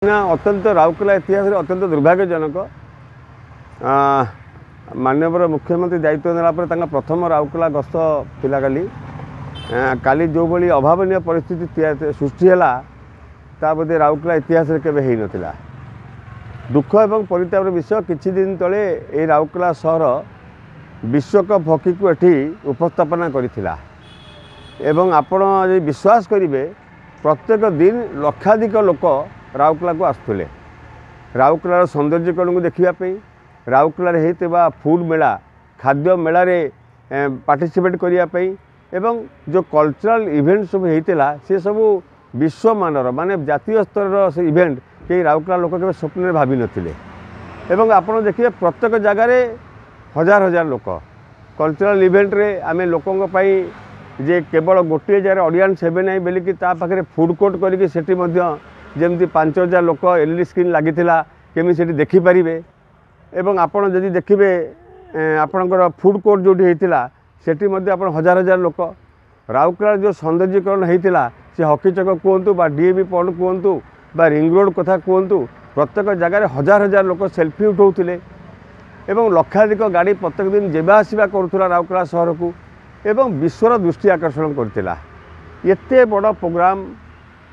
ना अत्यंत राउरकेला इतिहास अत्यंत दुर्भाग्यजनक माननीय मुख्यमंत्री दायित्व नेला प्रथम राउरकेला गस्त थिला काली जो भली अभावनीय परिस्थिति सृष्टि है ता बोधे राउरकेला इतिहास केवे हो नथिला। दुख एवं परितापर विषय किछि दिन तले ए राउरकेला सहर विश्वकप हॉकी को एठी उपस्थापना करिथिला एवं आपण विश्वास करिवे प्रत्येक दिन लक्षाधिक लोक राउरकेला को आसुले राउरकेलार सौंदर्यकरण को देखापी राउरकेला होता फूड मेला खाद्य मेलारे पार्टिसिपेट करने एवं जो कल्चरल इवेंट सब होता से सब विश्व मानर माने जातीय स्तर से इवेंट कई राउरकेला लोक के स्वप्न भावी नथिले एवं आपण देखिए प्रत्येक जगार हजार हजार लोक कल्चरल इवेंट रे आमे लोकों पाई जे केवल गोटे जगह ऑडियंस हेबे नहीं बोलिकी पाखे फूड कोर्ट करके जमी 5000 लोक एलईडी स्क्रीन लगी केमी से देखिपारे एवं आपड़ जदि देखिए आपणकर फूड कोर्ट जो सेठी आप हजार हजार लोक राउरकेला जो सौंदर्यकरण होता से हॉकी चक कहतु डीएवी पॉइंट कहतु रिंग रोड कथा कहतु प्रत्येक जगह हजार हजार लोक सेल्फी उठाऊले एवं लक्षाधिक गाड़ी प्रत्येक दिन जेबा आसवा करूला राउरकेला सहर को एवं विश्वर दृष्टि आकर्षण करथिला एते बड़ प्रोग्राम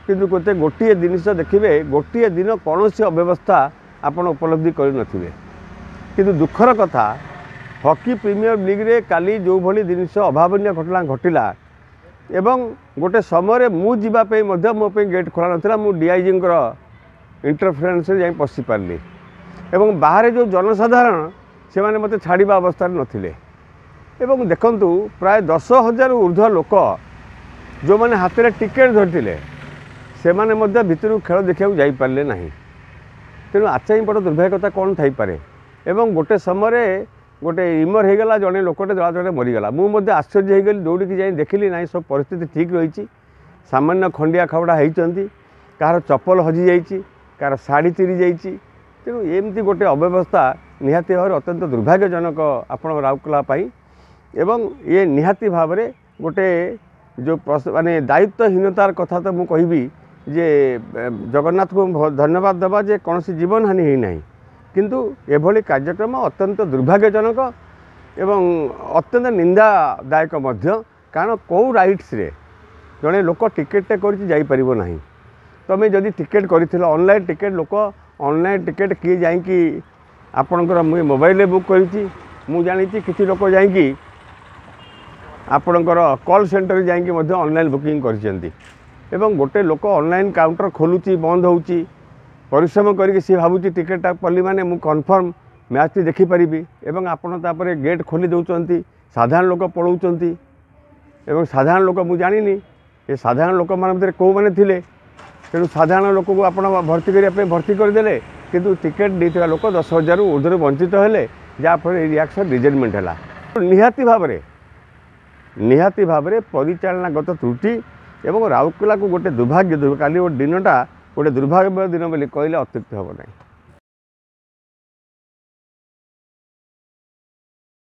किंतु गोटे गोटे जिनिस देखिए गोटे दिन कौन सी अव्यवस्था आपण उपलब्धि करनथिबे किंतु दुखर कथा हॉकी प्रीमियर लीग रे काली जो भली जिनिस अभावनीय घटना घटिला एवं गोटे समय मु जीवाई मो गेट खोला नथिला मु डीआईजी इंटरफेरेन्स रे जाई पशि पारली एवं बाहर जो जनसाधारण से माने मते छाड़िबा अवस्था नथिले एवं देखंतु प्राय 10,000 ऊर्ध्व लोक जो माने हाथ में टिकेट धरते से माने मध्य भितर खेल देखा जाई पारले नहीं तेणु आचा ही बड़ दुर्भाग्यता कौन थाईपे एवं गोटे समय गोटे इमर होगला जड़े लोकटे दला जड़े मरीगला मुझे आश्चर्य होगली दौड़ी जाई देखिली ना सब परिस्थिति ठीक रही सामान्य खंडिया खावड़ा होती कहार चप्पल हजि जाइए कहार शाढ़ी चिरी जाइए तेणु एमती गोटे अव्यवस्था निहाती भाव अत्यंत दुर्भाग्यजनक आपण राउरकेला एवं ये निहाती भाव में गोटे जो माने दायित्वहीनतार कथा तो मुझे कहबी जे जगन्नाथ को धन्यवाद देवा जे कौन सी जीवन हानि ही नहीं किंतु एभली कार्यक्रम अत्यंत दुर्भाग्यजनक एवं अत्यंत निंदादायक कारण कौ राइट्स रे जड़े लोक टिकेट कर नहीं तुम जदि टिकेट कर ऑनलाइन टिकेट लोक ऑनलाइन टिकेट किए जाकि आपणकर मुझे मोबाइल बुक करी जानी किसी लोक जाकि आपणकर कॉल सेंटर जाकि ऑनलाइन बुकिंग कर गोटे लोक ऑनलाइन काउंटर खोलुची बंद होउची परिश्रम करके सी भावुची टिकेट पल्ली माने मु कन्फर्म मैच देखिपारि एवं आपड़ तापर गेट खोली दौरान साधारण लोक पलाउंट एवं साधारण लोक मुझे जानी ये साधारण लोक मान कौ मैंने थे तेणु साधारण लोक को आप भर्ती करने भर्ती करदे किंतु टिकेट देता लोक 10,000 ऊर्ध्व वंचित हेले जहाँफल रिएक्शन रिजेक्टमेंट है निहाती भाव में परिचालनागत त्रुटि एवं राउरकेला को गोटे दुर्भाग्य काली दिनटा गोटे दुर्भाग्य दिन बोली कहले अत्युक्ति हम नहीं।